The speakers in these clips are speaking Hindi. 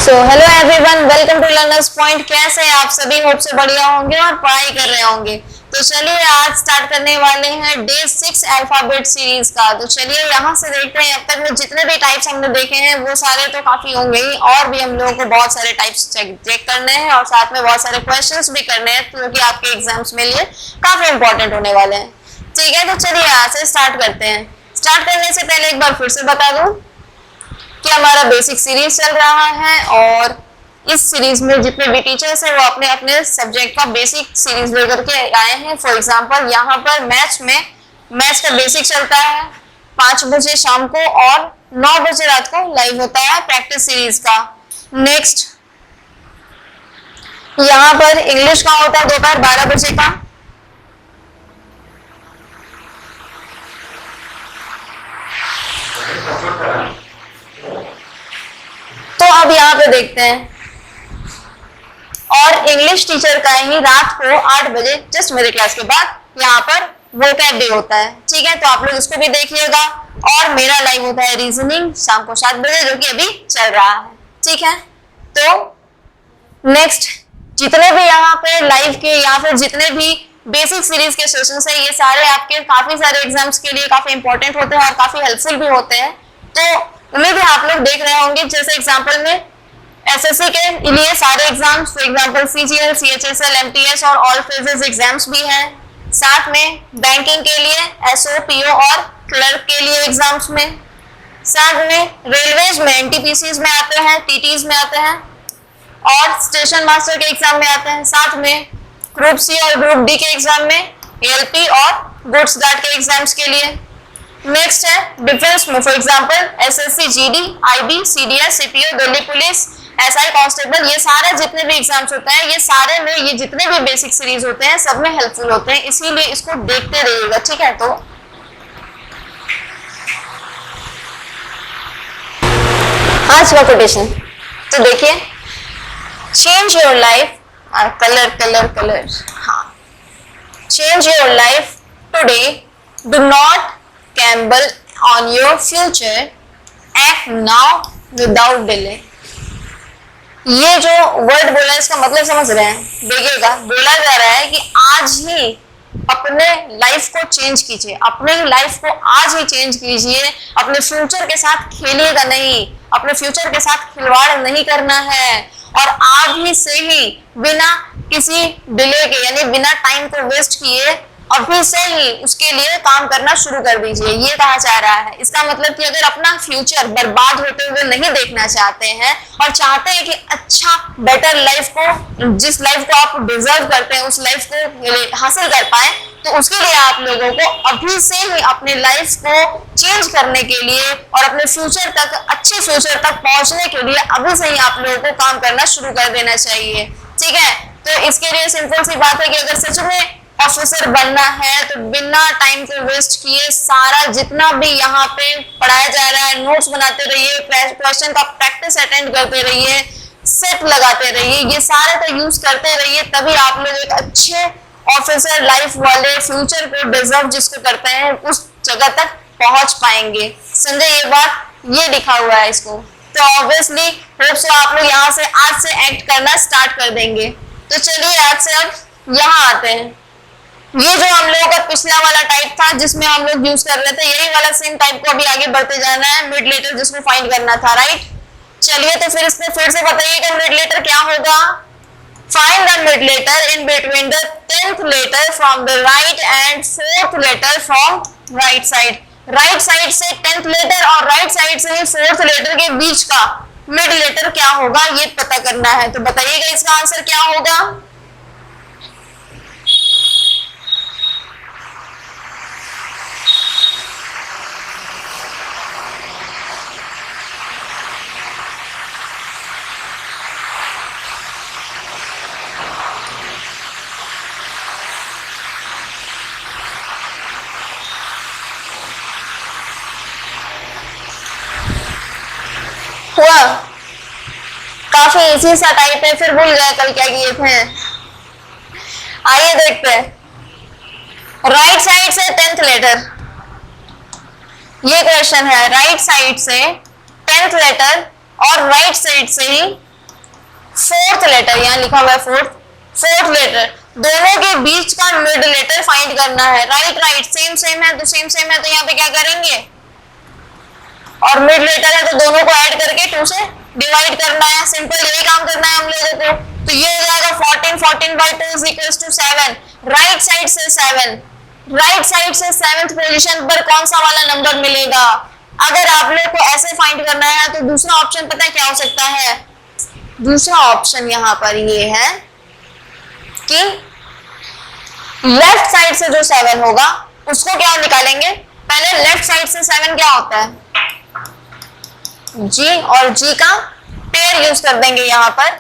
So hello everyone, welcome to Learners Point. कैसे हैं आप सभी? होप से बढ़िया होंगे और पढ़ाई कर रहे होंगे। तो चलिए आज स्टार्ट करने वाले हैं डे 6 अल्फाबेट सीरीज का। तो चलिए यहाँ से देखते हैं, अब तक में जितने भी टाइप्स हमने देखे हैं वो सारे तो काफी होंगे ही, और भी हम लोगों को बहुत सारे टाइप्स चेक करने हैं और साथ में बहुत सारे क्वेश्चंस भी करने हैं, क्योंकि आपके एग्जाम्स में लिए काफी इंपॉर्टेंट होने वाले हैं। ठीक है, तो चलिए आज से स्टार्ट करते हैं। स्टार्ट करने से पहले एक बार फिर से बता दूं कि हमारा बेसिक सीरीज चल रहा है और इस सीरीज में जितने भी टीचर्स हैं वो अपने अपने सब्जेक्ट का बेसिक सीरीज लेकर के आए हैं। फॉर एग्जांपल यहाँ पर मैथ्स का बेसिक चलता है 5 बजे शाम को और 9 बजे रात को लाइव होता है प्रैक्टिस सीरीज का। नेक्स्ट यहाँ पर इंग्लिश का होता है दोपहर 12 बजे का। तो अब यहाँ पे देखते हैं, और इंग्लिश टीचर का ही रात को 8 बजे जस्ट मेरे क्लास के बाद यहाँ पर वोकैब डे होता है। ठीक है, तो आप लोग इसको भी देखिएगा। और मेरा लाइव होता है रीजनिंग शाम को 7 बजे, जो कि अभी चल रहा है। ठीक है, तो नेक्स्ट जितने भी यहाँ पे लाइव के या फिर जितने भी बेसिक सीरीज के सेशंस है, ये सारे आपके काफी सारे एग्जाम्स के लिए काफी इंपॉर्टेंट होते हैं और काफी हेल्पफुल भी होते हैं। तो उम्मीद है आप लोग देख रहे होंगे। जैसे एग्जांपल में एसएससी के लिए सारे exams, for example CGL, CHSL, MTS और ऑल फेजेस एग्जाम्स भी हैं। साथ में बैंकिंग के लिए एसओ, पीओ और क्लर्क के लिए एग्जाम्स में, साथ में रेलवेज में एनटीपीसीज में आते हैं, टीटीज में आते हैं और स्टेशन मास्टर के एग्जाम में आते हैं। साथ में ग्रुप सी और ग्रुप डी के एग्जाम में, एलपी और गुड्स गार्ड के एग्जाम्स के लिए। नेक्स्ट है डिफेंस में, for example SSC, GD, IB, CDS, CPO, Delhi police, SI constable, ये सारे जितने भी एग्जाम्स होते हैं, ये सारे में ये जितने भी बेसिक सीरीज होते हैं सब में हेल्पफुल होते हैं, इसीलिए इसको देखते रहिएगा। ठीक है, तो आज का कोटेशन तो देखिए, चेंज योर लाइफ, कलर, हाँ, change your life today, do not gamble on your future, act now without delay। ये जो वर्ड बोला है इसका मतलब समझ रहे हैं? देखिएगा, बोला जा रहा है कि आज ही अपने लाइफ को चेंज कीजिए, अपने लाइफ को आज ही चेंज कीजिए। अपने फ्यूचर के साथ खेलिएगा नहीं, अपने फ्यूचर के साथ खिलवाड़ नहीं करना है, और आज ही से ही बिना किसी डिले के यानी बिना टाइम को वेस्ट किए अभी से ही उसके लिए काम करना शुरू कर दीजिए। ये कहा जा रहा है। इसका मतलब कि अगर अपना फ्यूचर बर्बाद होते हुए नहीं देखना चाहते हैं और चाहते हैं कि अच्छा बेटर लाइफ को, जिस लाइफ को आप डिजर्व करते हैं उस लाइफ को हासिल कर पाए, तो उसके लिए आप लोगों को अभी से ही अपने लाइफ को चेंज करने के लिए और अपने फ्यूचर तक, अच्छे फ्यूचर तक पहुंचने के लिए अभी से ही आप लोगों को काम करना शुरू कर देना चाहिए। ठीक है, तो इसके लिए सिंपल सी बात है कि अगर सच में ऑफिसर बनना है तो बिना टाइम को वेस्ट किए सारा जितना भी यहाँ पे पढ़ाया जा रहा है नोट्स बनाते रहिए, क्वेश्चन का प्रैक्टिस अटेंड करते रहिए, सेट लगाते रहिए, ये सारे तो यूज करते रहिए, तभी आप लोग एक अच्छे ऑफिसर लाइफ वाले फ्यूचर को डिजर्व जिसको करते हैं उस जगह तक पहुंच पाएंगे। समझे ये बात? ये लिखा हुआ है इसको। तो ऑब्वियसली होप सो आप लोग यहाँ से आज से एक्ट करना स्टार्ट कर देंगे। तो चलिए आज से अब यहाँ आते हैं। ये जो हम लोगों का पिछला वाला टाइप था जिसमें हम लोग यूज कर रहे थे, यही वाला सेम टाइप को अभी आगे बढ़ते जाना है। मिड लेटर जिसको फाइंड करना था, राइट? चलिए तो फिर इसमें फिर से बताइएगा मिड लेटर क्या होगा। Find the mid letter in between the 10th letter from the right end 4th letter from right side. Right side से 10th लेटर और राइट साइड से 4th लेटर के बीच का मिड लेटर क्या होगा ये पता करना है। तो बताइएगा इसका आंसर क्या होगा। हुआ? काफी इजी सा टाइप है, फिर भूल गए कल क्या किए थे। आइए देखते हैं। राइट साइड से 10th लेटर, ये क्वेश्चन है। राइट साइड से 10th लेटर और राइट साइड से ही फोर्थ लेटर, यहाँ लिखा हुआ है फोर्थ लेटर, दोनों के बीच का मिड लेटर फाइंड करना है। राइट सेम सेम है तो सेम सेम है तो यहाँ पे क्या करेंगे, और मिड लेटर है तो दोनों को ऐड करके 2 से डिवाइड करना है। सिंपल यही काम करना है हम लोगों को। तो ये हो जाएगा 14 by 2 is equals to 7। Right side से 7, राइट साइड से 7th पोजीशन पर कौन सा वाला नंबर मिलेगा। अगर आप लोग को ऐसे फाइंड करना है तो दूसरा ऑप्शन पता है क्या हो सकता है, दूसरा ऑप्शन यहाँ पर ये है कि लेफ्ट साइड से जो 7 होगा उसको क्या निकालेंगे, पहले लेफ्ट साइड से 7 क्या होता है, G और G का पेयर यूज कर देंगे यहाँ पर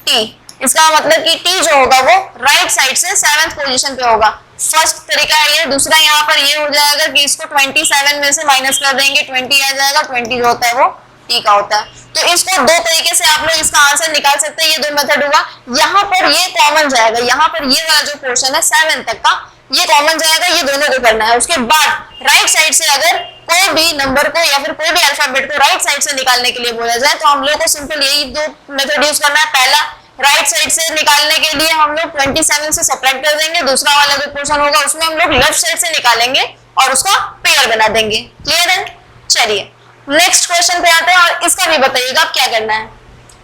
T। इसका मतलब कि T जो होगा वो राइट साइड से 7th पोजीशन पे होगा। फर्स्ट तरीका है ये। दूसरा यहाँ पर ये हो जाएगा कि इसको 27 में से माइनस कर देंगे, 20 आ जाएगा, 20 जो होता है वो T का होता है। तो इसको दो तरीके से आप लोग इसका आंसर निकाल सकते हैं। ये दो मेथड हुआ। यहाँ पर ये कॉमन जाएगा, यहाँ पर ये वाला जो पोर्शन है 7 तक का ये कॉमन जाएगा, ये दोनों को करना है। उसके बाद राइट साइड से अगर कोई भी नंबर को या फिर कोई भी अल्फाबेट को राइट साइड से निकालने के लिए बोला जाए तो हम लोग को सिंपल यही दो मेथड यूज करना है। पहला, राइट साइड से निकालने के लिए हम लोग 27 से सब्ट्रैक्ट कर देंगे, दूसरा वाला जो पोर्शन होगा उसमें हम लोग लेफ्ट साइड से निकालेंगे और उसका पेयर बना देंगे। क्लियर है? चलिए नेक्स्ट क्वेश्चन पे आते हैं और इसका भी बताइएगा आप क्या करना है।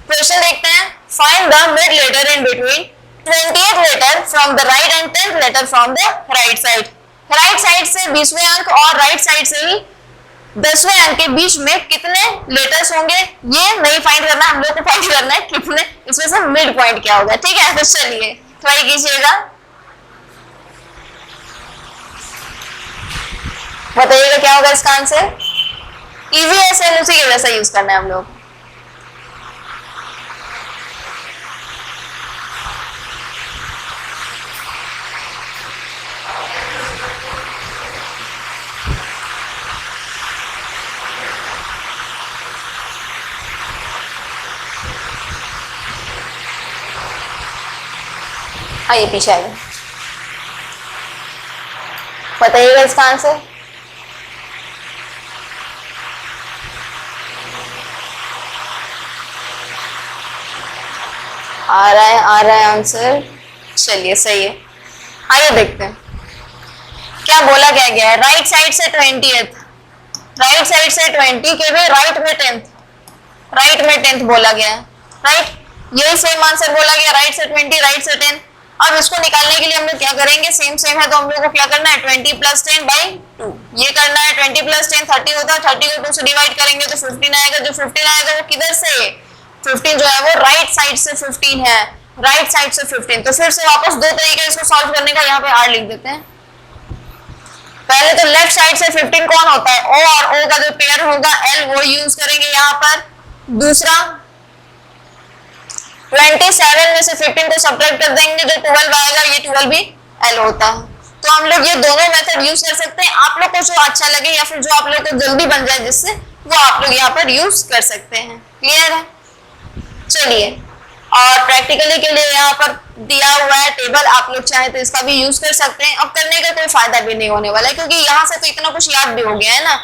क्वेश्चन देखते हैं। Find the mid letter in between 20th letter from the right end 10th letter from the right side. Right side से 20वें अंक और राइट साइड से ही 10वें अंक के बीच में कितने लेटर्स होंगे ये नहीं फाइंड करना, हम लोग को फाइंड करना है कितने, इसमें से मिड पॉइंट क्या होगा। ठीक है, तो चलिए ट्राई कीजिएगा, बताइएगा क्या होगा इसका आंसर। इजी है, सेम उसी के वैसा यूज करना है हम लोग। आइए पीछे आइए, बताइएगा इसका आंसर। आ रहा है आंसर। चलिए सही है, आइए देखते हैं क्या बोला क्या गया है। राइट साइड से 20th, राइट साइड से 20 के भी राइट में 10th बोला गया है। राइट, यही सेम आंसर बोला गया, राइट से 20 राइट से 10। अब इसको निकालने के लिए हम लोग क्या करेंगे, सेम सेम है तो हम लोग को क्या करना है 20 + 10 / 2 ये करना है। 20 + 10 30 होता है, 30 को 2 से डिवाइड करेंगे तो 15 आएगा। जो 15 आएगा वो किधर से, 15 जो है वो राइट साइड से 15 है, राइट साइड से 15। तो फिर से वापस दो तरीके इसको सॉल्व करने का, यहाँ पे R लिख देते हैं। पहले तो लेफ्ट साइड से 15 कौन होता है, O, और O का जो पेयर होगा L वो यूज करेंगे यहाँ पर। दूसरा 27 में से 15 को सब्ट्रैक्ट कर देंगे, जो 12 आएगा ये 12 भी L होता है। तो हम लोग ये दोनों मेथड यूज कर सकते हैं। आप लोग को जो अच्छा लगे या फिर जो आप लोग को जल्दी बन जाए जिससे, वो आप लोग यहाँ पर यूज कर सकते हैं। क्लियर है? चलिए, और प्रैक्टिकली के लिए यहाँ पर दिया हुआ है टेबल, आप लोग चाहे तो इसका भी यूज कर सकते हैं। अब करने का कोई फायदा भी नहीं होने वाला है क्योंकि यहाँ से तो इतना कुछ याद भी हो गया है ना,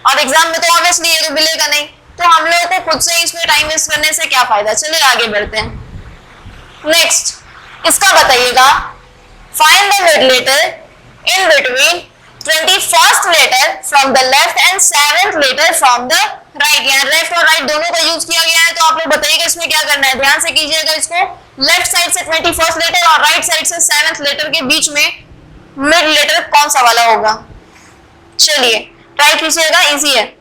और एग्जाम में तो ऑब्वियसली ये तो मिलेगा नहीं, तो हम लोगों को खुद से इसमें टाइम वेस्ट करने से क्या फायदा। चलिए आगे बढ़ते हैं। नेक्स्ट इसका बताइएगा। Find the mid letter in between 21st letter from the left end 7th letter from the right. यहाँ लेफ्ट और राइट दोनों का यूज किया गया है, तो आप लोग बताइएगा इसमें क्या करना है। ध्यान से कीजिएगा इसको। लेफ्ट साइड से 21st लेटर और राइट साइड से 7th लेटर के बीच में मिड लेटर कौन सा वाला होगा। चलिए ट्राई कीजिएगा, इजी है।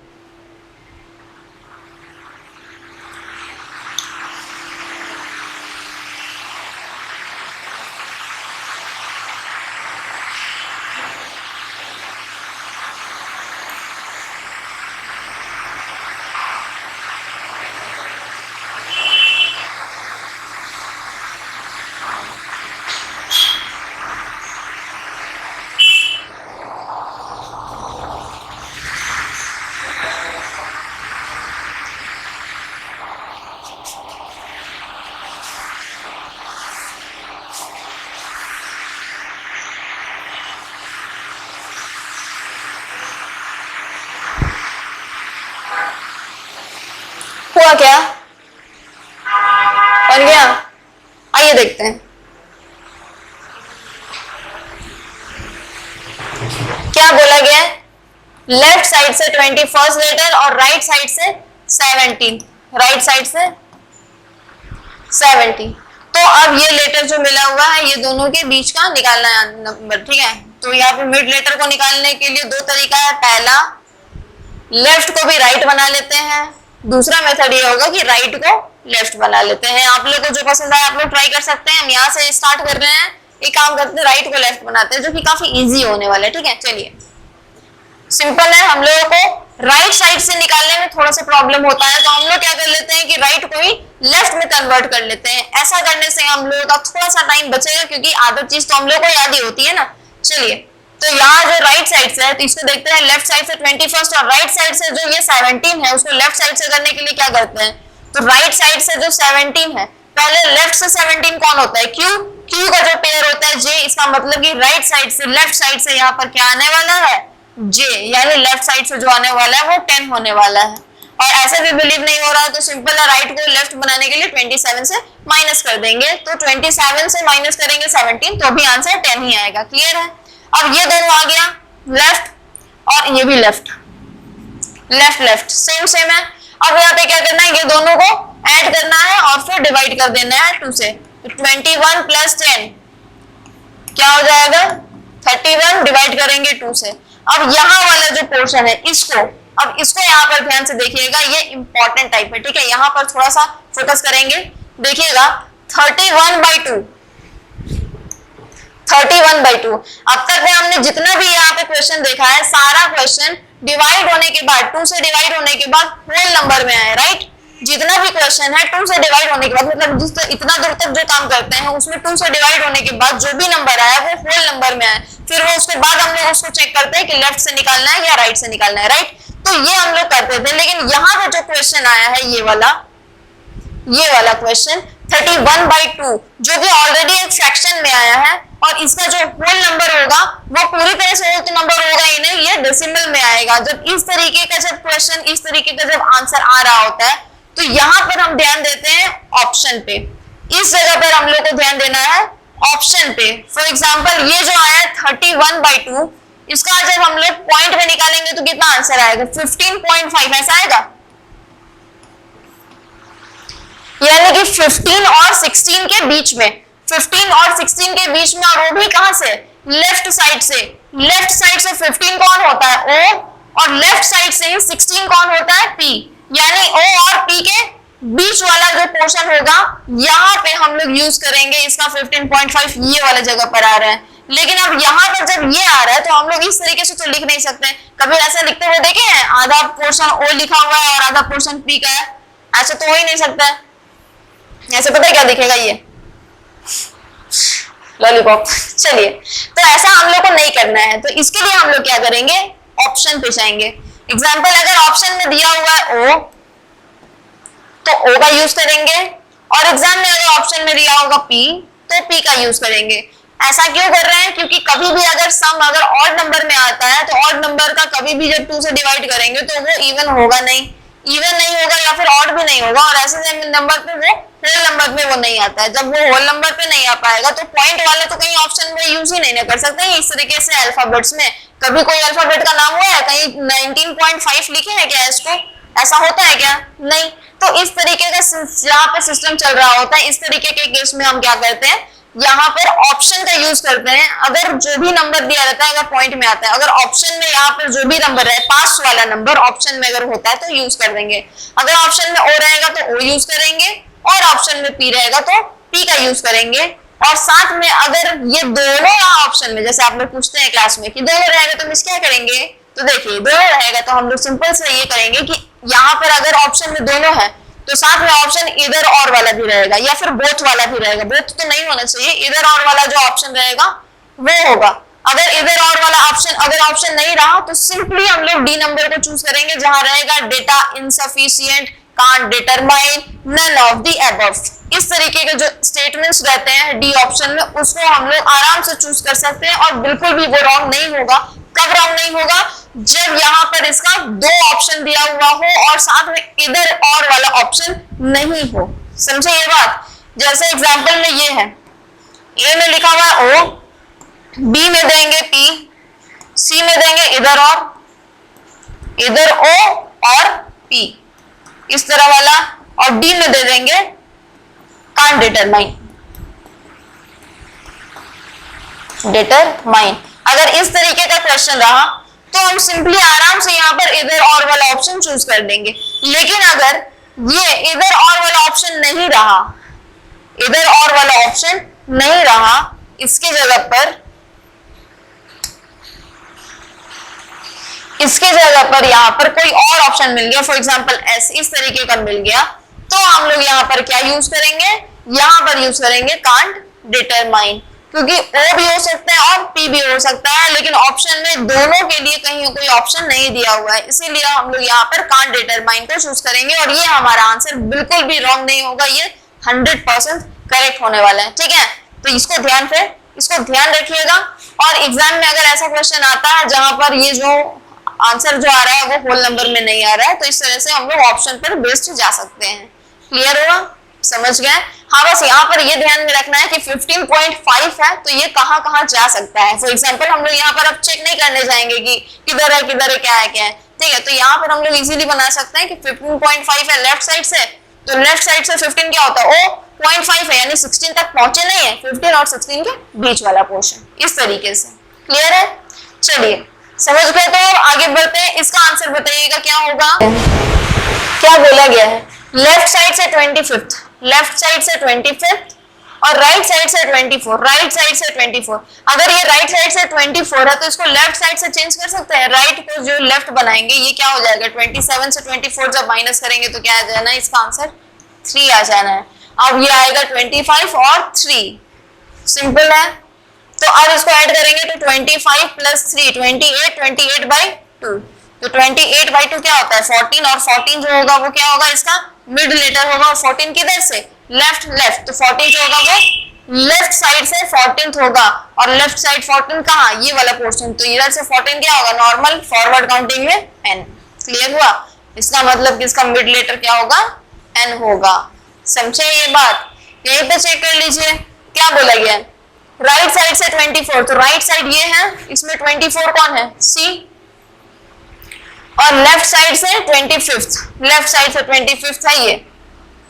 हुआ क्या? बन गया? आइए देखते हैं क्या बोला गया है। लेफ्ट साइड से 21st लेटर और राइट साइड से 17, राइट साइड से 70। तो अब ये लेटर जो मिला हुआ है ये दोनों के बीच का निकालना है नंबर, ठीक है। तो यहाँ पे मिड लेटर को निकालने के लिए दो तरीका है। पहला, लेफ्ट को भी राइट बना लेते हैं। दूसरा मेथड ये होगा कि राइट को लेफ्ट बना लेते हैं। आप लोग को जो पसंद है आप लोग ट्राई कर सकते हैं। हम यहाँ से स्टार्ट कर रहे हैं, एक काम करते हैं, राइट को लेफ्ट बनाते हैं, जो कि काफी इजी होने वाला है, ठीक है। चलिए, सिंपल है। हम लोगों को राइट साइड से निकालने में थोड़ा सा प्रॉब्लम होता है, तो हम लोग क्या कर लेते हैं कि राइट को ही लेफ्ट में कन्वर्ट कर लेते हैं। ऐसा करने से हम लोगों का थोड़ा सा टाइम बचेगा, क्योंकि आदत चीज तो हम लोग को याद ही होती है ना। चलिए, तो यहाँ जो राइट साइड से है तो इसको देखते हैं। लेफ्ट साइड से 21st और राइट साइड से जो ये 17 है उसको लेफ्ट साइड से करने के लिए क्या करते हैं, तो राइट साइड से जो 17 है, पहले लेफ्ट से 17 कौन होता है, क्यू। क्यू का जो पेयर होता है जे, इसका मतलब कि राइट साइड से लेफ्ट साइड से यहाँ पर क्या आने वाला है, जे, यानी लेफ्ट साइड से जो आने वाला है वो 10 होने वाला है। और ऐसे भी बिलीव नहीं हो रहा तो सिंपल है, राइट को लेफ्ट बनाने के लिए 27 से माइनस कर देंगे। तो 27 से माइनस करेंगे 17 तो भी आंसर 10 ही आएगा। क्लियर है? अब ये दोनों आ गया लेफ्ट और ये भी left, left left same same है। अब यहाँ पे क्या करना है, ये दोनों को ऐड करना है और फिर डिवाइड कर देना है 2 से। 21 प्लस 10 क्या हो जाएगा, 31, डिवाइड करेंगे 2 से। अब यहाँ वाला जो पोर्शन है इसको, अब इसको यहाँ पर ध्यान से देखिएगा, ये इंपॉर्टेंट टाइप है, ठीक है। यहाँ पर थोड़ा सा फोकस करेंगे, देखिएगा 31/2, 31/2। अब तक में हमने जितना भी यहाँ पे क्वेश्चन देखा है, सारा क्वेश्चन डिवाइड होने के बाद, 2 से डिवाइड होने के बाद होल नंबर में आए, राइट। जितना भी क्वेश्चन है 2 से डिवाइड होने के बाद, मतलब जिस इतना दूर तक जो काम करते हैं उसमें 2 से डिवाइड होने के बाद जो भी नंबर आया वो होल नंबर में आए। फिर वो उसके बाद हम लोग उसको चेक करते हैं कि लेफ्ट से निकालना है या राइट से निकालना है, राइट। तो ये हम लोग करते थे। लेकिन यहाँ पे जो क्वेश्चन आया है ये वाला क्वेश्चन 31/2, जो कि ऑलरेडी एक फ्रैक्शन में आया है, और इसका जो होल नंबर होगा वो पूरी तरह से होल नंबर होगा ही नहीं, ये डेसिमल में आएगा। जब इस तरीके का जब क्वेश्चन, इस तरीके का जब आंसर आ रहा होता है तो यहाँ पर हम ध्यान देते हैं ऑप्शन पे। इस जगह पर हम लोग को ध्यान देना है ऑप्शन पे। फॉर एग्जांपल ये जो आया 31/2, इसका जब हम लोग पॉइंट में निकालेंगे तो कितना आंसर आएगा, 15.5 ऐसा आएगा। यानी कि 15 और 16 के बीच में, 15 और 16 के बीच में, और वो भी कहां से, लेफ्ट साइड से। लेफ्ट साइड से 15 कौन होता है, ओ, और लेफ्ट साइड से 16 कौन होता है, पी। यानी ओ और पी के बीच वाला जो पोर्शन होगा यहाँ पे हम लोग यूज करेंगे इसका 15.5, ये वाला जगह पर आ रहा है। लेकिन अब यहाँ पर जब ये आ रहा है तो हम लोग इस तरीके से तो लिख नहीं सकते। कभी ऐसा लिखते हुए देखे हैं, आधा पोर्शन ओ लिखा हुआ है और आधा पोर्शन पी का है, ऐसा तो हो ही नहीं सकता है। ऐसे पता है क्या दिखेगा, ये लॉलीपॉप। चलिए, तो ऐसा हम लोग को नहीं करना है, तो इसके लिए हम लोग क्या करेंगे, ऑप्शन पे जाएंगे। एग्जाम्पल, अगर ऑप्शन में दिया हुआ है ओ तो ओ का यूज करेंगे, और एग्जाम में अगर ऑप्शन में दिया होगा पी तो पी का यूज करेंगे। ऐसा क्यों कर रहे हैं, क्योंकि कभी भी अगर सम अगर ऑड नंबर में आता है तो ऑड नंबर का कभी भी जब 2 से डिवाइड करेंगे तो वो इवन होगा नहीं, इवन नहीं होगा या फिर ऑड भी नहीं होगा, और ऐसे नंबर पे वो होल नंबर में वो नहीं आता है। जब वो होल नंबर पे नहीं आ पाएगा तो पॉइंट वाले तो कहीं ऑप्शन में यूज ही नहीं कर सकते। इस तरीके से अल्फाबेट्स में कभी कोई अल्फाबेट का नाम हुआ है, कहीं 19.5 लिखे हैं क्या, इसको ऐसा होता है क्या, नहीं। तो इस तरीके का यहाँ पे सिस्टम चल रहा होता है। इस तरीके के केस में हम क्या करते हैं, यहाँ पर ऑप्शन का यूज करते हैं। अगर जो भी नंबर दिया रहता है, अगर पॉइंट में आता है, अगर ऑप्शन में यहाँ पर जो भी नंबर है, पास वाला नंबर ऑप्शन में अगर होता है तो यूज कर देंगे। अगर ऑप्शन में ओ रहेगा तो ओ यूज करेंगे, और ऑप्शन में पी रहेगा तो पी का यूज करेंगे। और साथ में अगर ये दोनों यहाँ ऑप्शन में, जैसे आप लोग पूछते हैं क्लास में कि दोनों रहेगा तो मिस क्या करेंगे, तो देखिए दोनों रहेगा तो हम लोग सिंपल से ये करेंगे कि यहाँ पर अगर ऑप्शन में दोनों है तो साथ में ऑप्शन इधर और वाला भी रहेगा, या फिर बोथ वाला भी रहेगा। बोथ तो नहीं होना चाहिए, इधर और वाला जो ऑप्शन रहेगा वो होगा। अगर इधर और वाला ऑप्शन, अगर ऑप्शन नहीं रहा तो सिंपली हम लोग डी नंबर को चूज करेंगे, जहां रहेगा data insufficient, can't determine, none of the above. इस तरीके के जो स्टेटमेंट्स रहते हैं डी ऑप्शन में, उसको हम लोग आराम से चूज कर सकते हैं, और बिल्कुल भी वो रॉन्ग नहीं होगा। कब रॉन्ग नहीं होगा, जब यहाँ पर इसका 2 ऑप्शन दिया हुआ हो और साथ में इधर और वाला ऑप्शन नहीं हो। समझे ये बात, जैसे एग्जाम्पल में ये है, ए में लिखा हुआ है ओ, बी में देंगे पी, सी में देंगे इधर ओ और पी इस तरह वाला, और डी में दे देंगे कांट डिटरमाइन। अगर इस तरीके का क्वेश्चन रहा तो हम सिंपली आराम से यहाँ पर इधर और वाला ऑप्शन चूज कर देंगे। लेकिन अगर ये इधर और वाला ऑप्शन नहीं रहा, इधर और वाला ऑप्शन नहीं रहा, इसके जगह पर यहाँ पर कोई और ऑप्शन मिल गया, फॉर एग्जांपल एस इस तरीके का मिल गया, तो हम लोग यहाँ पर क्या यूज करेंगे, यहाँ पर यूज करेंगे कांट डिटरमाइन, क्योंकि ओ भी हो सकता है और पी भी हो सकता है, लेकिन ऑप्शन में दोनों के लिए कहीं कोई ऑप्शन नहीं दिया हुआ है, इसीलिए हम लोग यहाँ पर कांट डिटरमाइन को चूज करेंगे। और ये हमारा आंसर बिल्कुल भी रॉन्ग नहीं होगा, ये 100% करेक्ट होने वाला है। ठीक है, तो इसको ध्यान रखिएगा। और एग्जाम में अगर ऐसा क्वेश्चन आता है जहां पर ये जो आंसर जो आ रहा है वो होल नंबर में नहीं आ रहा है, तो इस तरह से हम लोग ऑप्शन पर बेस्ड जा सकते हैं। क्लियर हुआ, समझ गए? हाँ, बस यहाँ पर ये ध्यान में रखना है कि 15.5 है तो ये कहाँ जा सकता है। फॉर एग्जांपल हम लोग यहाँ पर अब चेक नहीं करने जाएंगे कि किधर है क्या है। ठीक है, तो यहाँ पर हम लोग इजीली बना सकते हैं कि 15.5 है लेफ्ट साइड से, तो लेफ्ट साइड से 15 क्या होता है, ओ 0.5 है, यानी 16 तक पहुंचे नहीं है, 15 और 16 के बीच वाला पोर्शन, इस तरीके से। क्लियर है? चलिए समझ गए, तो आगे बढ़ते हैं। इसका आंसर बताइएगा क्या होगा। क्या बोला गया है, लेफ्ट साइड से 25th, लेफ्ट साइड से 25th और राइट साइड से 24, राइट साइड से 24। अगर ये राइट साइड से 24 है तो इसको लेफ्ट साइड से चेंज कर सकते हैं, राइट को जो लेफ्ट बनाएंगे ये क्या हो जाएगा, 27 से 24 जब माइनस करेंगे तो क्या आ जाना है, इसका आंसर 3 आ जाना है। अब ये आएगा 25 और 3, सिंपल है। तो अब इसको ऐड करेंगे तो 25 प्लस 3 28/2, तो 28/2 क्या होता है 14, और 14 जो होगा वो क्या होगा, इसका मिड लेटर होगा, और 14 किधर से, लेफ्ट, तो 14 जो होगा वो लेफ्ट साइड से 14th होगा, और लेफ्ट साइड 14 कहाँ, ये वाला पोर्शन, तो इधर से 14 क्या होगा, नॉर्मल फॉरवर्ड काउंटिंग में n। क्लियर हुआ, इसका मतलब कि इसका मिड लेटर क्या होगा, n होगा। समझे ये बात, यहीं पे चेक कर लीजिए क्या बोला गया। राइट साइड से 24, तो राइट साइड ये है, इसमें 24 कौन है, C, और लेफ्ट साइड से 25th, लेफ्ट साइड से 25th है ये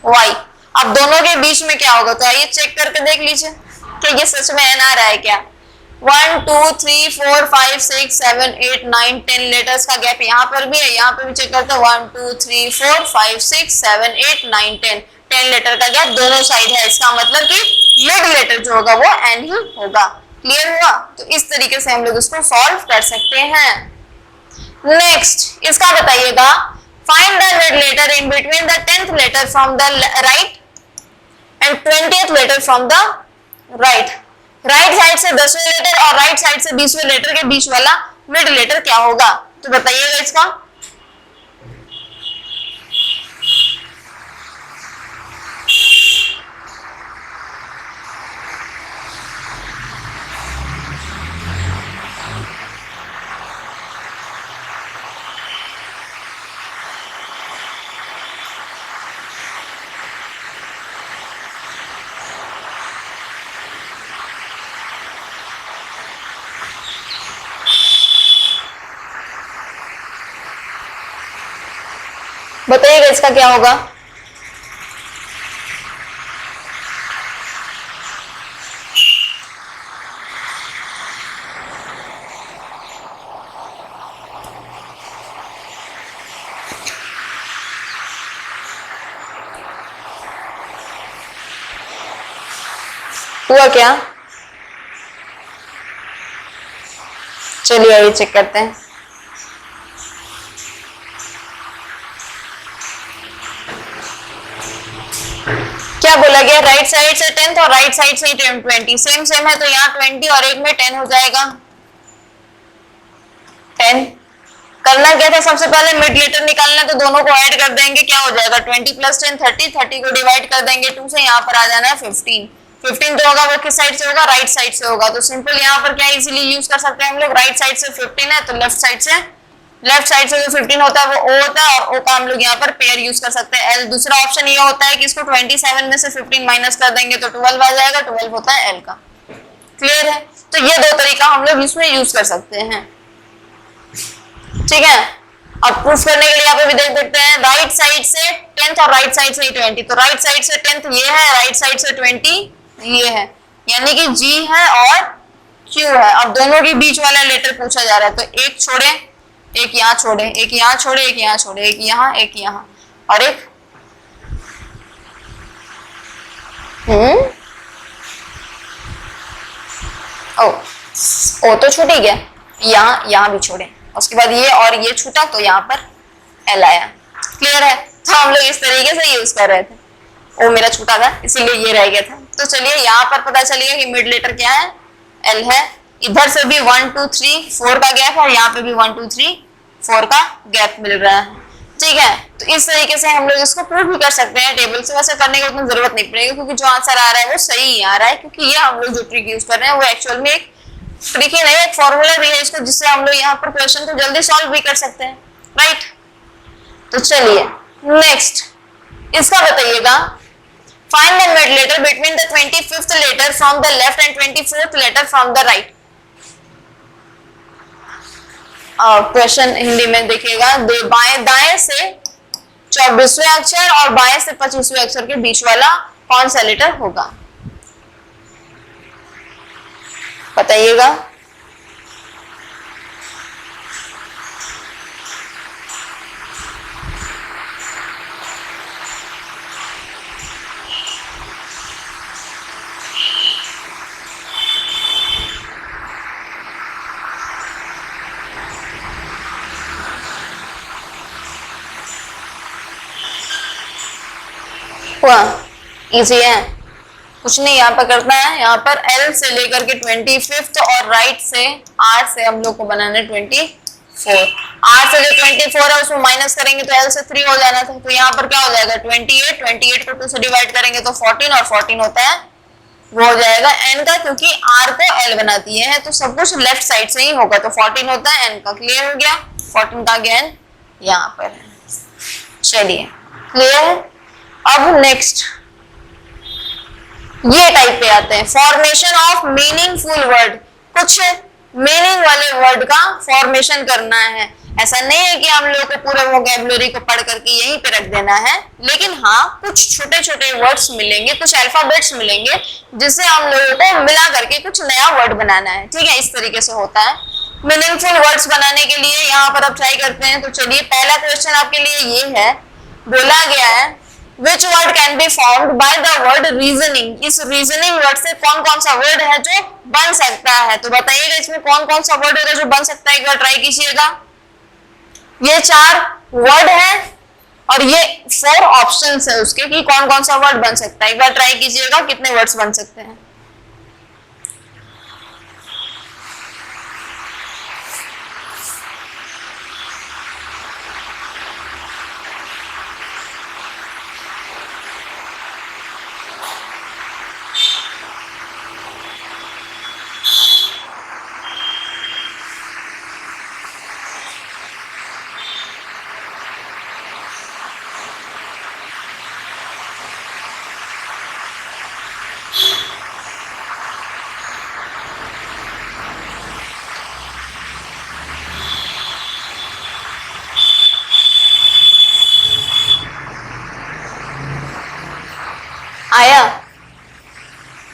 Y। अब दोनों के बीच में क्या होगा, तो आइए चेक करके देख लीजिए कि ये सच में n आ रहा है क्या। 1 2 3 4 5 6 7 8 9 10 लेटर्स का गैप यहाँ पर भी है, यहाँ पर भी चेक करते हैं 1 2 3 4 5 6 7 8 9 10 लेटर का गैप दोनों साइड है, इसका मतलब कि मिड लेटर जो होगा वो n ही होगा। क्लियर हुआ, तो इस तरीके से हम लोग इसको सॉल्व कर सकते हैं। नेक्स्ट इसका बताइएगा, find the mid letter in between the 10th letter from the right end 20th letter from the right. Right side से 10वें लेटर और राइट साइड से 20वें लेटर के बीच वाला मिड लेटर क्या होगा, तो बताइएगा इसका। बताइएगा इसका क्या होगा। हुआ क्या, चलिए आइए चेक करते हैं। क्या बोला गया, राइट साइड से 10th और राइट साइड से 20, सेम है, तो यहाँ 20 और एक में 10 हो जाएगा। 10 करना क्या था, सबसे पहले मिड लेटर निकालना, तो दोनों को ऐड कर देंगे, क्या हो जाएगा 20 + 10 30 को डिवाइड कर देंगे 2 से, यहाँ पर आ जाना है 15 जो होगा वो किस साइड से होगा, राइट साइड से होगा। तो सिंपल यहाँ पर क्या इजीली यूज कर सकते हैं हम लोग, राइट साइड से 15 है तो लेफ्ट साइड से लेफ्ट साइड से जो 15 होता है वो ओ होता है, और ओ का हम लोग यहाँ पर पेयर यूज कर सकते हैं एल। दूसरा ऑप्शन ये होता है कि इसको 27 में से 15 माइनस कर देंगे तो 12 आ जाएगा, 12 होता है एल का। क्लियर है? तो ये दो तरीका हम लोग इसमें यूज कर सकते हैं। ठीक है, अब प्रूफ करने के लिए यहाँ पे भी देख सकते हैं, राइट साइड से 10th और राइट साइड से 20। तो राइट साइड से 10th ये है, राइट साइड से 20 ये है, यानी कि जी है और क्यू है। अब दोनों के बीच वाला लेटर पूछा जा रहा है, तो एक छोड़े, एक यहाँ छोड़े, एक यहाँ छोड़े, एक यहाँ छोड़े, एक यहाँ, एक यहाँ और एक ओ तो छूट ही गया, यहाँ भी छोड़े, उसके बाद ये और ये छूटा तो यहाँ पर एल आया। क्लियर है? तो हम लोग इस तरीके से यूज कर रहे थे, ओ मेरा छूटा था इसीलिए ये रह गया था। तो चलिए यहाँ पर पता चलिए कि मिड लेटर क्या है, एल है। इधर से भी 1 2 3 4 का गैप है और यहाँ पे भी 1 2 3 4 का गैप मिल रहा है। ठीक है, तो इस तरीके से हम लोग इसको प्रूव भी कर सकते हैं टेबल से। वैसे करने की उतनी जरूरत नहीं पड़ेगी क्योंकि जो आंसर आ रहा है वो सही आ रहा है, क्योंकि ये हम लोग जो ट्रिक यूज कर रहे हैं वो एक्चुअल में एक ट्रिक ही नहीं, एक फॉर्मूला भी है इसको, जिससे हम लोग यहाँ पर क्वेश्चन को जल्दी सॉल्व भी कर सकते हैं। राइट, तो चलिए नेक्स्ट इसका बताइएगा, find the mid letter between the 25th letter from the left end 24th letter from the right. Question Hindi में देखिएगा, बाएं दाएं से 24वें अक्षर और बाएं से 25वें अक्षर के बीच वाला कौन सा लेटर होगा, बताइएगा। हुआ इजी है, कुछ नहीं यहाँ पर करना है। यहाँ पर L से लेकर के 25th और राइट से R से हम लोग को बनाना है 24। R से जो 24 है उसमें माइनस करेंगे तो L से 3 हो जाना था, तो यहाँ पर क्या हो जाएगा 28, 28 को 2 से डिवाइड करेंगे तो 14 और 14 होता है वो हो जाएगा N का, क्योंकि R को L बनाती है तो सब कुछ लेफ्ट साइड से ही होगा, तो 14 होता है N का। क्लियर हो गया? 14 का गेन यहाँ पर है। चलिए क्लियर है? अब नेक्स्ट ये टाइप पे आते हैं, फॉर्मेशन ऑफ मीनिंगफुल वर्ड। कुछ मीनिंग वाले वर्ड का फॉर्मेशन करना है। ऐसा नहीं है कि हम लोग को पूरे वोकैबुलरी को पढ़ करके यहीं पे रख देना है, लेकिन हाँ कुछ छोटे छोटे वर्ड्स मिलेंगे, कुछ अल्फाबेट्स मिलेंगे जिससे हम लोगों को मिला करके कुछ नया वर्ड बनाना है। ठीक है, इस तरीके से होता है। मीनिंगफुल वर्ड्स बनाने के लिए यहाँ पर अब ट्राई करते हैं। तो चलिए पहला क्वेश्चन आपके लिए ये है, बोला गया है Which word can be formed by the word reasoning? इस reasoning word से कौन कौन सा वर्ड है जो बन सकता है, तो बताइएगा इसमें कौन कौन सा वर्ड होगा जो बन सकता है, एक बार ट्राई कीजिएगा। ये 4 वर्ड है और ये 4 ऑप्शंस है उसके कि कौन कौन सा वर्ड बन सकता है। एक बार ट्राई कीजिएगा कितने वर्ड्स बन सकते हैं। आया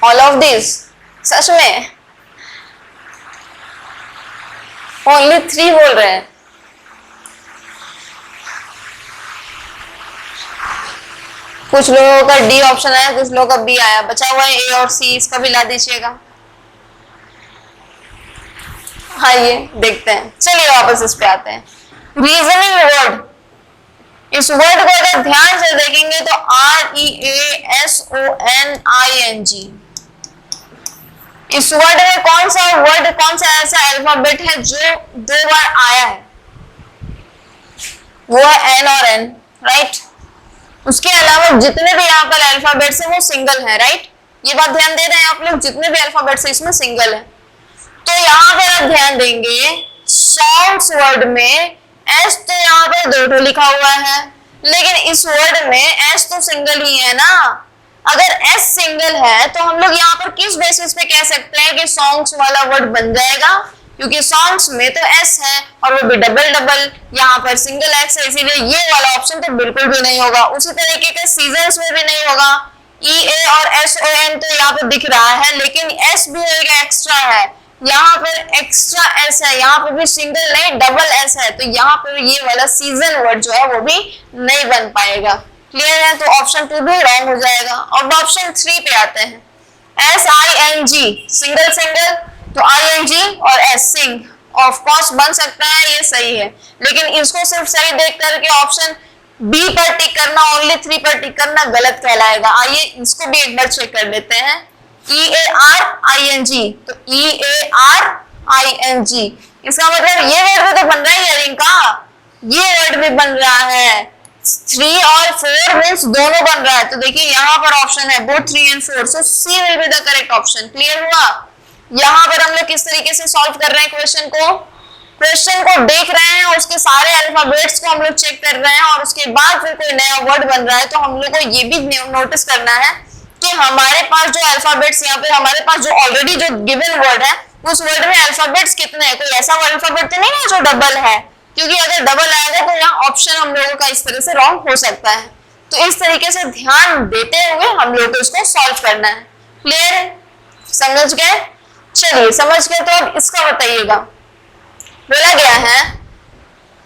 ऑल ऑफ दिस? सच में ओनली 3 बोल रहे हैं। कुछ लोगों का डी ऑप्शन आया, कुछ लोगों का बी आया, बचा हुआ है ए और सी, इसका भी ला दीजिएगा। हाँ ये देखते हैं। चलिए वापस इस पे आते हैं। रीजनिंग वर्ड, इस वर्ड को अगर ध्यान से देखेंगे तो REASONING, इस वर्ड में कौन सा वर्ड, कौन सा ऐसा अल्फाबेट है जो 2 बार आया है, वो है N और N। राइट, उसके अलावा जितने भी यहाँ पर अल्फाबेट्स है वो सिंगल है। राइट, ये बात ध्यान दे रहे हैं आप लोग, जितने भी अल्फाबेट्स है इसमें सिंगल है। तो यहाँ पर आप ध्यान देंगे साउंड्स वर्ड में एस तो यहाँ पर दो ठो लिखा हुआ है, लेकिन इस वर्ड में एस तो सिंगल ही है ना। अगर एस सिंगल है तो हम लोग यहाँ पर किस बेसिस पे कह सकते हैं कि सॉन्ग्स वाला वर्ड बन जाएगा, क्योंकि सॉन्ग्स में तो एस है और वो भी डबल डबल, यहाँ पर सिंगल एक्स है, इसीलिए ये वाला ऑप्शन तो बिल्कुल भी नहीं होगा। उसी तरीके के सीजन्स में भी नहीं होगा। ई ए और एस ओ एन तो यहाँ पर दिख रहा है, लेकिन एस भी एक एक्स्ट्रा है, यहाँ पर एक्स्ट्रा एस है, यहाँ पर भी सिंगल नहीं डबल एस है, तो यहाँ पर ये वाला सीजन वर्ड जो है वो भी नहीं बन पाएगा। क्लियर है? तो ऑप्शन 2 भी रॉन्ग हो जाएगा। अब ऑप्शन 3 पे आते हैं। S I N G single single, तो आई एन जी और एस सिंग ऑफ कोर्स बन सकता है, ये सही है, लेकिन इसको सिर्फ सही देख करके ऑप्शन बी पर टिक करना, ओनली 3 पर टिक करना गलत कहलाएगा। आइए इसको भी एक बार चेक कर लेते हैं। ई ए आर आई एन जी, तो ई ए आर आई एन जी, इसका मतलब ये वर्ड भी तो बन रहा है इयरिंग का, ये वर्ड भी बन रहा है। 3 और 4 मीन्स दोनों बन रहा है, तो देखिए यहाँ पर ऑप्शन है both 3 and 4, so C will be the correct option. Clear हुआ? यहाँ पर हम लोग किस तरीके से सॉल्व कर रहे हैं क्वेश्चन को देख रहे हैं, उसके सारे अल्फाबेट्स को हम लोग चेक कर रहे हैं, और उसके बाद फिर कोई नया वर्ड बन रहा है तो हम लोग को ये भी नोटिस करना है कि हमारे पास जो अल्फाबेट्स यहाँ पे हमारे पास जो ऑलरेडी जो गिवन वर्ड है उस वर्ड में अल्फाबेट्स कितने हैं, कोई ऐसा अल्फाबेट तो नहीं है जो डबल है, क्योंकि अगर डबल आएगा तो यहाँ ऑप्शन हम लोगों का इस तरह से रॉन्ग हो सकता है। तो इस तरीके से ध्यान देते हुए हम लोग को इसको सॉल्व करना है। क्लियर है? समझ गए? चलिए समझ गए तो अब इसका बताइएगा। बोला गया है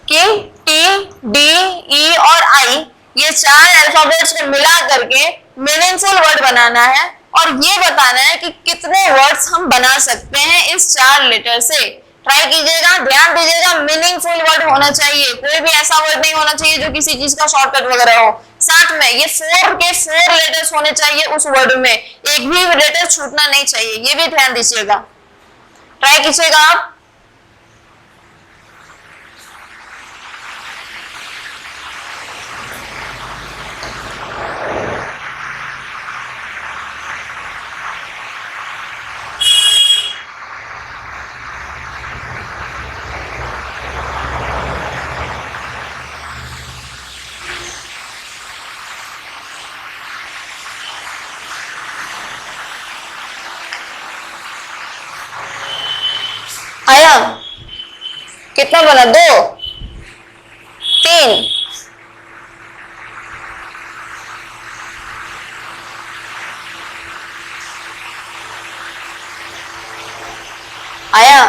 कि टी डी ई और आई ये 4 अल्फाबेट्स को मिला करके मीनिंगफुल वर्ड बनाना है, और ये बताना है कि कितने वर्ड्स हम बना सकते हैं इस 4 लेटर से। ट्राई कीजिएगा, ध्यान दीजिएगा, मीनिंगफुल वर्ड होना चाहिए, कोई भी ऐसा वर्ड नहीं होना चाहिए जो किसी चीज का शॉर्टकट वगैरह हो। साथ में ये 4 के 4 लेटर्स होने चाहिए उस वर्ड में, एक भी लेटर छूटना नहीं चाहिए, ये भी ध्यान दीजिएगा। ट्राई कीजिएगा आप। आया? कितना बना? 2 3 आया?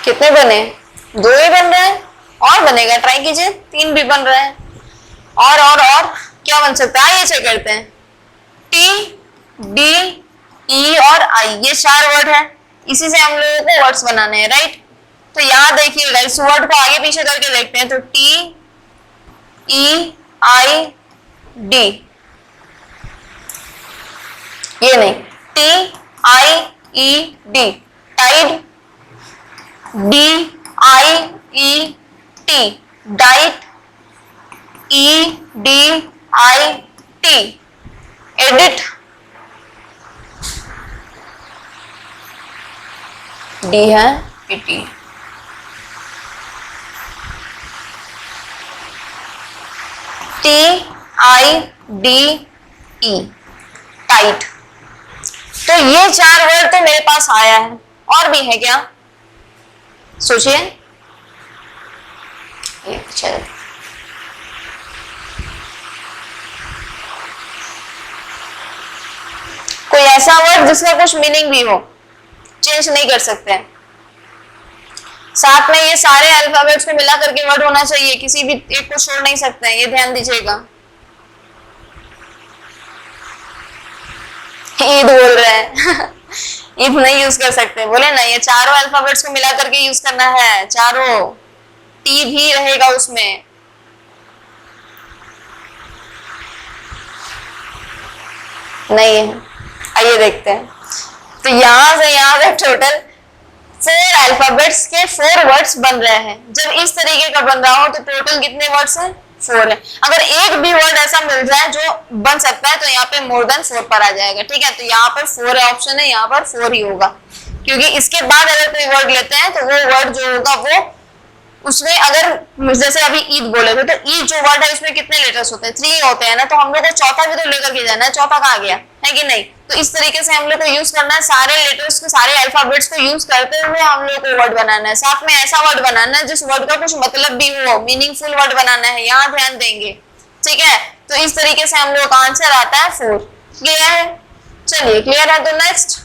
कितने बने? 2 ही बन रहे हैं, और बनेगा, ट्राई कीजिए। 3 भी बन रहे हैं, और क्या बन सकता है ये चेक करते हैं। टी डी ई और आई ये 4 वर्ड है, इसी से हम लोगों को वर्ड्स बनाने हैं, राइट? तो यहाँ देखिएगा, इस वर्ड को आगे पीछे करके देखते हैं। तो टी ई आई डी, ये नहीं, T I E D, tide, D I E T, diet, E D I T, edit, D है पीटी, T I D E, tight. तो ये 4 वर्ड तो मेरे पास आया है, और भी है क्या? सोचिए। चलो कोई ऐसा वर्ड जिसका कुछ मीनिंग भी हो, चेंज नहीं कर सकते हैं। साथ में ये सारे अल्फाबेट्स को मिला करके वर्ड होना चाहिए, किसी भी एक को छोड़ नहीं सकते हैं, ये ध्यान दीजिएगा। ईद बोल रहे हैं ईद नहीं यूज कर सकते, बोले ना, ये चारों अल्फाबेट्स को मिला करके यूज करना है, चारों, टी भी रहेगा उसमें। नहीं है, आइए देखते हैं। तो यहां से यहां तक टोटल 4 अल्फाबेट्स के 4 वर्ड्स बन रहे हैं। जब इस तरीके का बन रहा हो तो टोटल कितने वर्ड्स हैं? 4 है। अगर एक भी वर्ड ऐसा मिल जाए जो बन सकता है तो यहाँ पे मोर देन 4 पर आ जाएगा। ठीक है, तो यहाँ पर 4 ऑप्शन है, यहाँ पर 4 ही होगा, क्योंकि इसके बाद अगर कोई वर्ड लेते हैं तो वो वर्ड जो होगा वो उसमें, अगर जैसे अभी ईद बोले थे तो ईद जो वर्ड है उसमें कितने लेटर्स होते हैं? 3 होते हैं ना, तो हम लोग को चौथा भी तो लेकर के जाना है, चौथा कहाँ गया है कि नहीं? तो इस तरीके से हम लोग को यूज करना है, सारे लेटर्स को, सारे अल्फाबेट्स को यूज करते हुए हम लोग को वर्ड बनाना है। साथ में ऐसा वर्ड बनाना है जिस वर्ड का कुछ मतलब भी हो, मीनिंगफुल वर्ड बनाना है, यहाँ ध्यान देंगे। ठीक है, तो इस तरीके से हम लोग का आंसर आता है 4। क्लियर है? चलिए क्लियर है, तो नेक्स्ट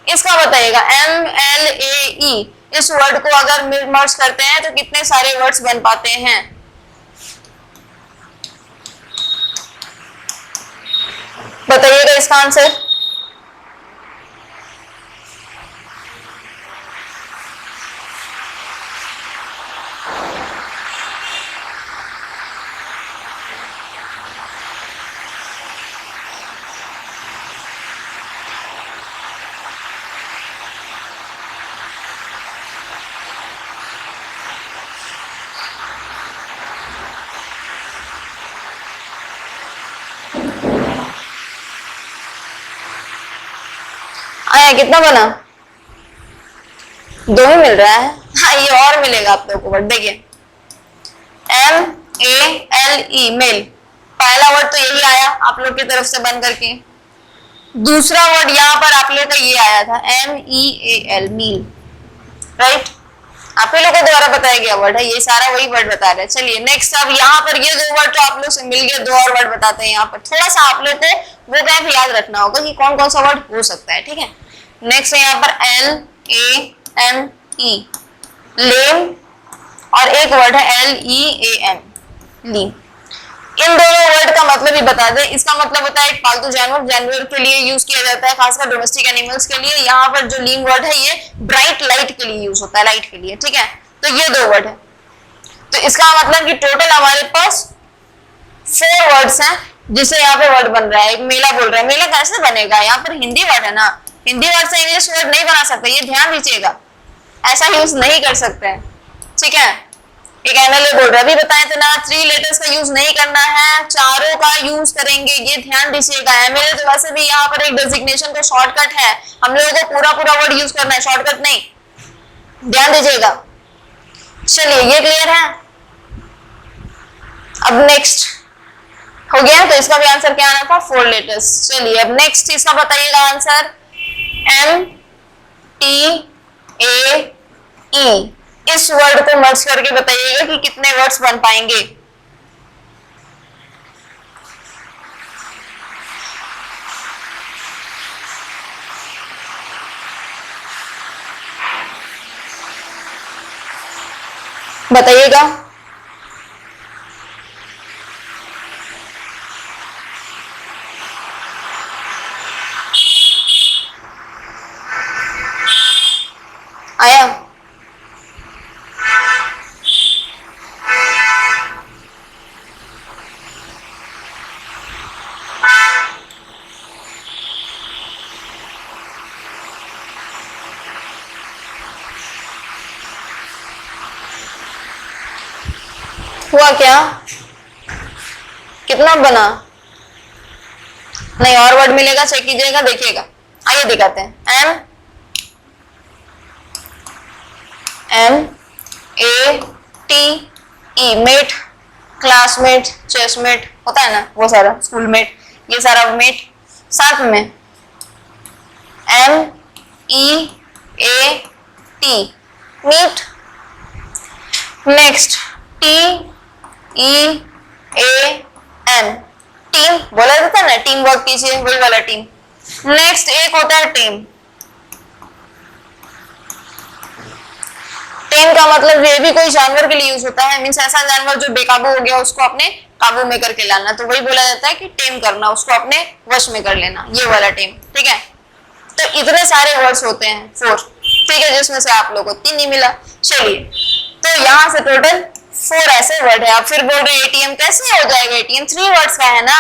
इसका बताइएगा MLAE, इस वर्ड को अगर मर्ज करते हैं तो कितने सारे वर्ड्स बन पाते हैं? बताइएगा इसका आंसर। आया कितना बना? 2 ही मिल रहा है। हाँ, ये और मिलेगा आप लोगों को वर्ड। देखिए MALE, मेल, पहला वर्ड तो यही आया आप लोग की तरफ से बन करके। दूसरा वर्ड यहाँ पर आप लोग का ये आया था MEAL, मील, राइट? आप ही लोग को द्वारा बताया गया वर्ड है, ये सारा वही वर्ड बता रहे हैं। चलिए नेक्स्ट, अब यहाँ पर ये 2 वर्ड तो आप लोग से मिल गए, 2 और वर्ड बताते हैं। यहाँ पर थोड़ा सा आप लोग को वो गैप याद रखना होगा कि कौन कौन सा वर्ड हो सकता है। ठीक है, नेक्स्ट है यहाँ पर LAME, लेम, और एक वर्ड है LEAM, लीम। इन दोनों वर्ड का मतलब ही बता दें। इसका मतलब होता है एक पालतू जानवर, जानवर के लिए यूज किया जाता है, खासकर डोमेस्टिक एनिमल्स के लिए। यहाँ पर जो लीम वर्ड है ये ब्राइट लाइट के लिए यूज होता है, लाइट के लिए। ठीक है, तो ये 2 वर्ड है। तो इसका मतलब कि टोटल हमारे पास 4 वर्ड्स हैं जिसे यहाँ पे वर्ड बन रहा है। एक मेला बोल रहा है, मेला कैसे बनेगा? यहाँ पर हिंदी वर्ड है ना, हिंदी वर्ड से इंग्लिश वर्ड नहीं बना सकते, ये ध्यान दीजिएगा, ऐसा यूज नहीं कर सकते हैं। ठीक है, एक MLA बोल रहा है, अभी बताए थे ना, 3 लेटर्स का यूज नहीं करना है, चारों का यूज करेंगे, ये ध्यान दीजिएगा। MLA तो वैसे भी यहाँ पर एक डेजिग्नेशन का शॉर्टकट है, हम लोगों को पूरा पूरा वर्ड यूज करना है, शॉर्टकट नहीं, ध्यान दीजिएगा। चलिए ये क्लियर है। अब नेक्स्ट हो गया, तो इसका भी आंसर क्या आना था? 4 लेटर्स। चलिए अब नेक्स्ट इसका बताइएगा आंसर MTAE, इस वर्ड को मर्ज करके बताइएगा कि कितने वर्ड्स बन पाएंगे। बताइएगा। आया? हुआ क्या? कितना बना? नहीं, और वर्ड मिलेगा, चेक कीजिएगा, देखिएगा। आइए दिखाते हैं। MATE, मेट, क्लासमेट, चेसमेट होता है ना, वो सारा, स्कूल मेट, ये सारा मेट। साथ में MEAT, meat. Next TEAM, team बोला जाता है ना, टीम वर्क कीजिए, वही वाला टीम। नेक्स्ट एक होता है टीम। टीम का मतलब ये भी कोई जानवर के लिए यूज होता है, मीन्स ऐसा जानवर जो बेकाबू हो गया उसको अपने काबू में करके लाना, तो वही बोला जाता है कि टेम करना, उसको अपने वश में कर लेना, ये वाला टेम। ठीक है, तो इतने सारे वर्ड्स होते हैं 4। ठीक है, जिसमें से आप लोगों को 3 ही मिला। चलिए, तो यहाँ से टोटल 4 ऐसे वर्ड है। आप फिर बोल रहे ATM कैसे हो जाएगा? ATM 3 वर्ड्स का है ना,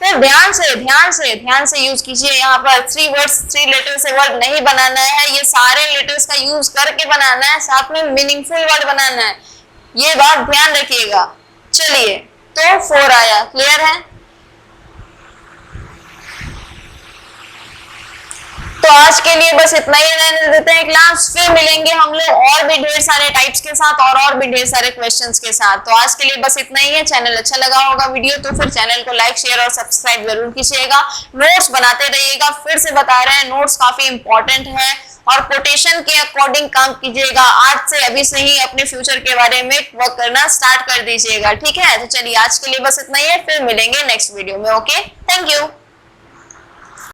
फिर ध्यान से यूज कीजिए। यहाँ पर 3 वर्ड्स 3 लेटर से वर्ड नहीं बनाना है, ये सारे लेटर्स का यूज करके बनाना है, साथ में मीनिंगफुल वर्ड बनाना है, ये बात ध्यान रखिएगा। चलिए, तो 4 आया, क्लियर है? तो आज के लिए बस इतना ही रहने देते हैं क्लास, फिर मिलेंगे हम लोग और भी ढेर सारे टाइप्स के साथ और भी ढेर सारे क्वेश्चंस के साथ। तो आज के लिए बस इतना ही है। चैनल अच्छा लगा होगा वीडियो तो फिर चैनल को लाइक शेयर और सब्सक्राइब जरूर कीजिएगा। नोट्स बनाते रहिएगा, फिर से बता रहे हैं नोट्स काफी इंपॉर्टेंट है और कोटेशन के अकॉर्डिंग काम कीजिएगा। आज से अभी से ही अपने फ्यूचर के बारे में वर्क करना स्टार्ट कर दीजिएगा, ठीक है? तो चलिए आज के लिए बस इतना ही है, फिर मिलेंगे नेक्स्ट वीडियो में। Okay, thank you.